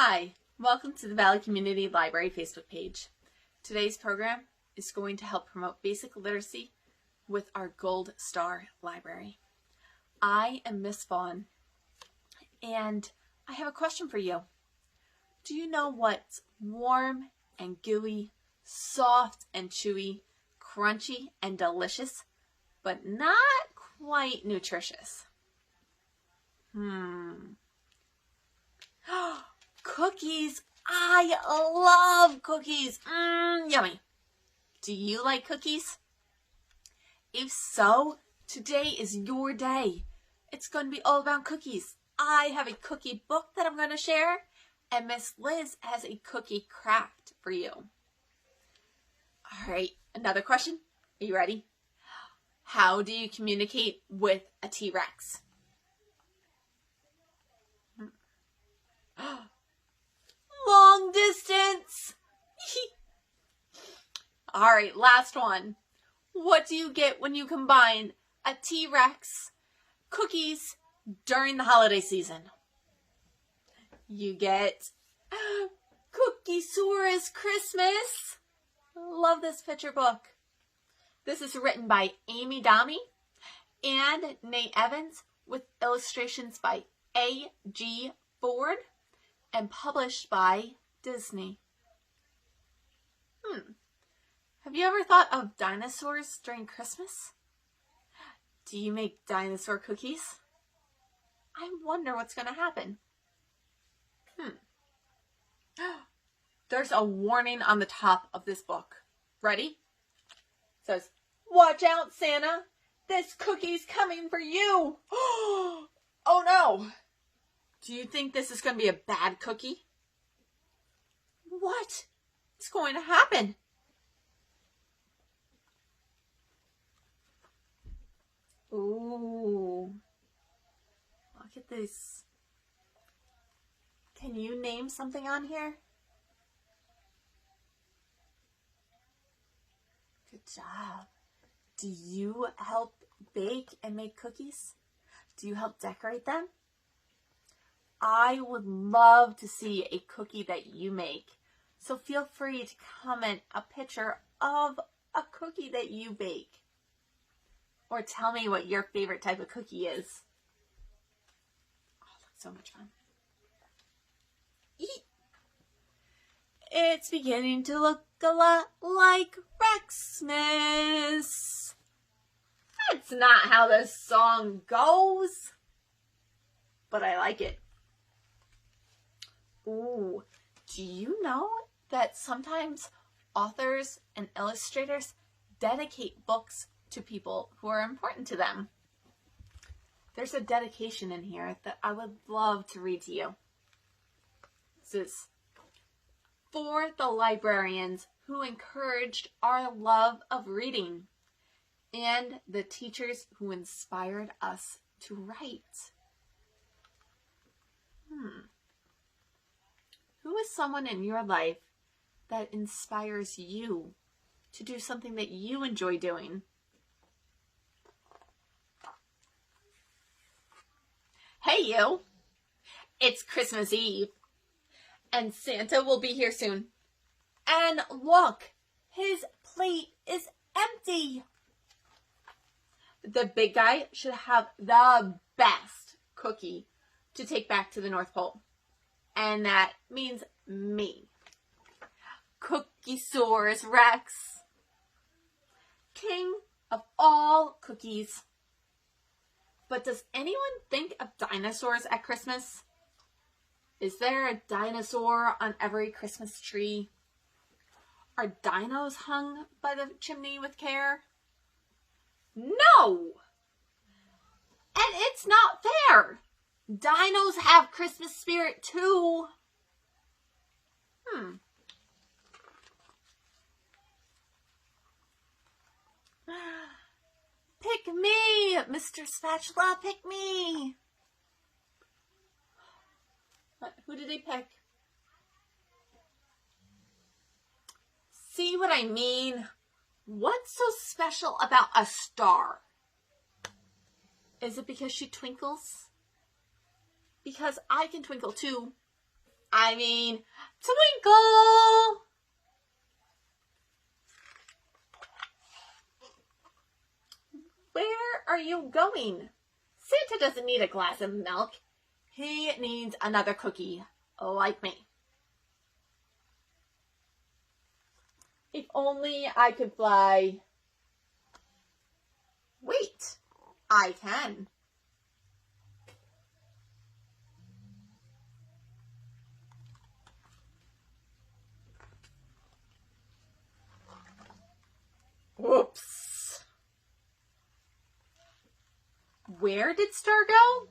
Hi, welcome to the Valley Community Library Facebook page. Today's program is going to help promote basic literacy with our Gold Star Library. I am Miss Fawn, and I have a question for you. Do you know what's warm and gooey, soft and chewy, crunchy and delicious, but not quite nutritious? Cookies. I love cookies. Yummy. Do you like cookies? If so, today is your day. It's going to be all about cookies. I have a cookie book that I'm going to share, and Miss Liz has a cookie craft for you. All right, another question. Are you ready? How do you communicate with a T-Rex? Long distance. All right, last one. What do you get when you combine a T-Rex, cookies during the holiday season? You get Cookiesaurus Christmas. Love this picture book. This is written by Amy Domi and Nate Evans with illustrations by A.G. Ford and published by Disney. Have you ever thought of dinosaurs during Christmas? Do you make dinosaur cookies? I wonder what's going to happen. There's a warning on the top of this book. Ready? It says, "Watch out, Santa. This cookie's coming for you." Oh no. Do you think this is going to be a bad cookie? What is going to happen? Ooh. Look at this. Can you name something on here? Good job. Do you help bake and make cookies? Do you help decorate them? I would love to see a cookie that you make. So feel free to comment a picture of a cookie that you bake. Or tell me what your favorite type of cookie is. Oh, that's so much fun. Eat. It's beginning to look a lot like Xmas. That's not how this song goes, but I like it. Ooh, do you know that sometimes authors and illustrators dedicate books to people who are important to them? There's a dedication in here that I would love to read to you. This is for the librarians who encouraged our love of reading and the teachers who inspired us to write. Who is someone in your life that inspires you to do something that you enjoy doing? Hey you! It's Christmas Eve, and Santa will be here soon. And look, his plate is empty. The big guy should have the best cookie to take back to the North Pole. And that means me. Cookiesaurus Rex, king of all cookies. But does anyone think of dinosaurs at Christmas? Is there a dinosaur on every Christmas tree? Are dinos hung by the chimney with care? No! And it's not fair. Dinos have Christmas spirit too. Pick me, Mr. Spatula, pick me. Who did he pick? See what I mean? What's so special about a star? Is it because she twinkles? Because I can twinkle too. I mean, twinkle! Where are you going? Santa doesn't need a glass of milk. He needs another cookie, like me. If only I could fly. Wait, I can. Whoops. Where did Star go?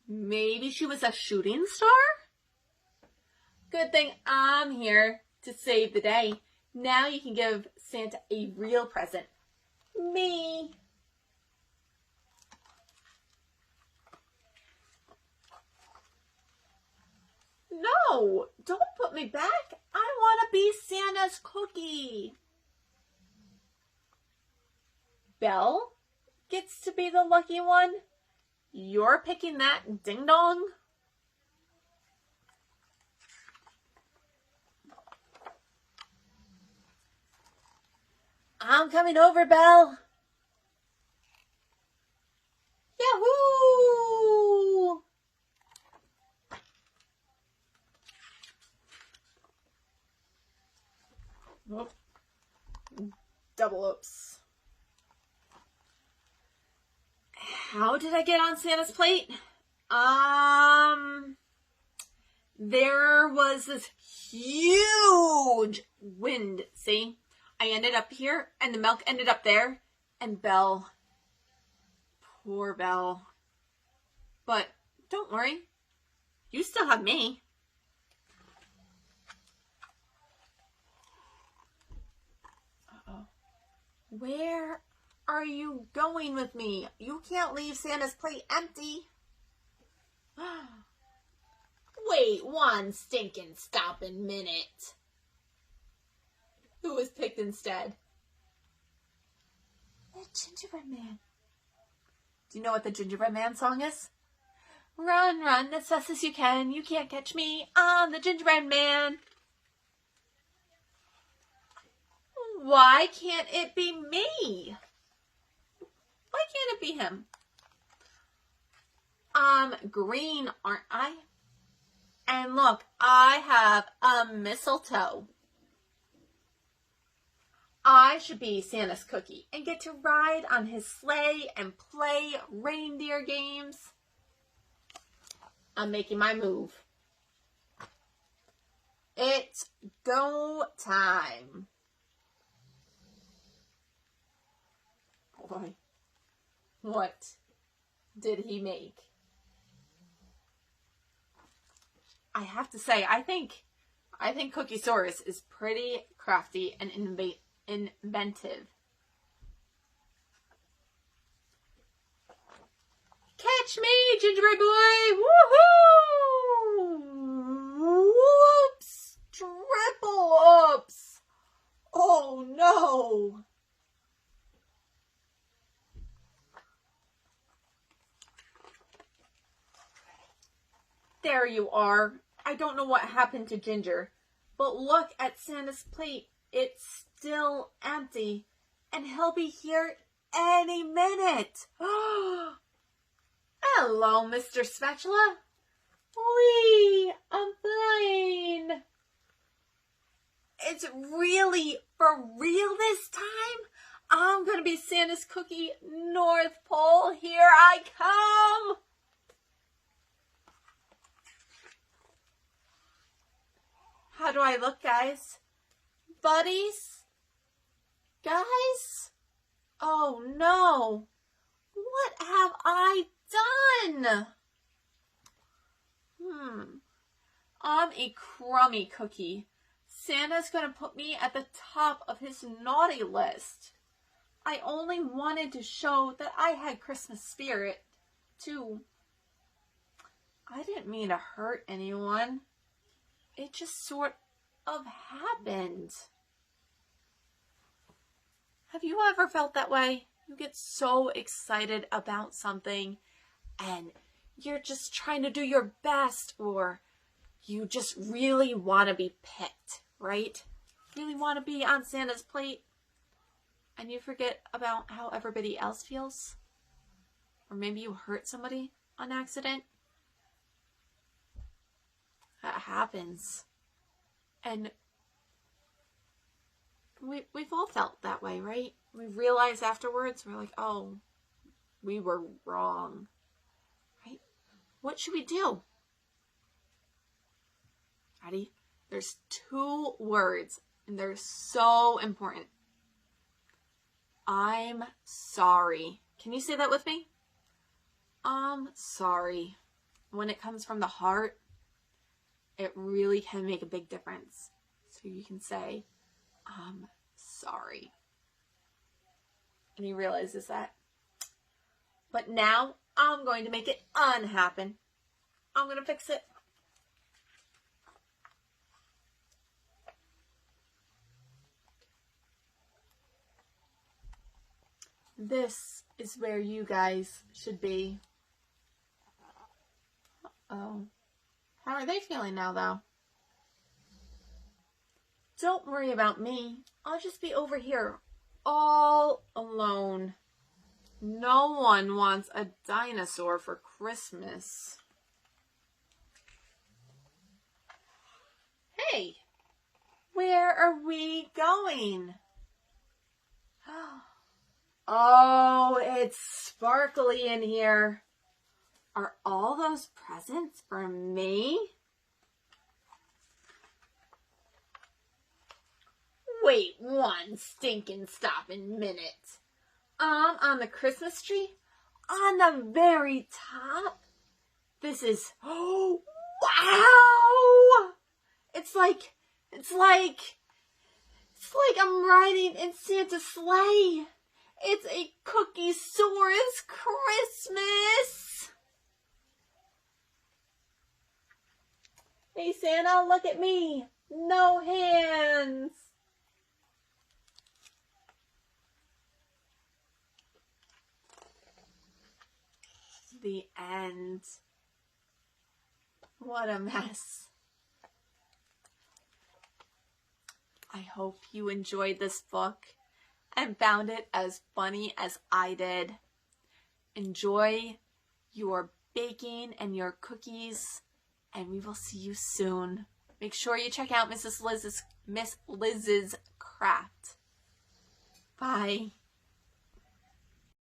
Maybe she was a shooting star? Good thing I'm here to save the day. Now you can give Santa a real present. Me. No, don't put me back. I want to be Santa's cookie. Belle gets to be the lucky one. You're picking that, ding dong. I'm coming over, Belle. Yahoo! Oh. Double oops. How did I get on Santa's plate? There was this huge wind, see? I ended up here, and the milk ended up there, and Belle, poor Belle. But don't worry, you still have me. Uh-oh. Where are you going with me? You can't leave Santa's plate empty. Wait one stinking stopping minute. Who was picked instead? The Gingerbread Man. Do you know what the Gingerbread Man song is? Run, run as fast as you can. You can't catch me. I'm the Gingerbread Man. Why can't it be me? Why can't it be him? I'm green, aren't I? And look, I have a mistletoe. I should be Santa's cookie and get to ride on his sleigh and play reindeer games. I'm making my move. It's go time. Boy, what did he make? I have to say, I think Cookiesaurus is pretty crafty and inventive. Catch me, gingerbread boy! Woohoo! Whoops! Triple oops! Oh no! There you are. I don't know what happened to Ginger, but look at Santa's plate. It's still empty, and he'll be here any minute. Hello, Mr. Spatula. Whee! I'm flying. It's really for real this time. I'm going to be Santa's cookie, North Pole. Here I come. How do I look, guys? Buddies? Guys? Oh no. What have I done? I'm a crummy cookie. Santa's gonna put me at the top of his naughty list. I only wanted to show that I had Christmas spirit, too. I didn't mean to hurt anyone. It just sort of happened. Have you ever felt that way? You get so excited about something and you're just trying to do your best, or you just really want to be picked, right? Really want to be on Santa's plate, and you forget about how everybody else feels? Or maybe you hurt somebody on accident? That happens. And we've all felt that way, right? We realize afterwards, we're like, oh, we were wrong, right? What should we do? Ready? There's 2 words, and they're so important. I'm sorry. Can you say that with me? I'm sorry. When it comes from the heart, it really can make a big difference. So you can say, I'm sorry. And he realizes that. But now I'm going to make it unhappen. I'm going to fix it. This is where you guys should be. Uh-oh. How are they feeling now, though? Don't worry about me. I'll just be over here, all alone. No one wants a dinosaur for Christmas. Hey, where are we going? Oh, it's sparkly in here. Are all those presents for me? Wait one stinking stopping minute. On the Christmas tree? On the very top? This is, oh, wow! It's like I'm riding in Santa's sleigh. It's a Cookiesaurus Christmas. Hey Santa, look at me. No hands. The end. What a mess. I hope you enjoyed this book and found it as funny as I did. Enjoy your baking and your cookies, and we will see you soon. Make sure you check out Miss Liz's craft. Bye.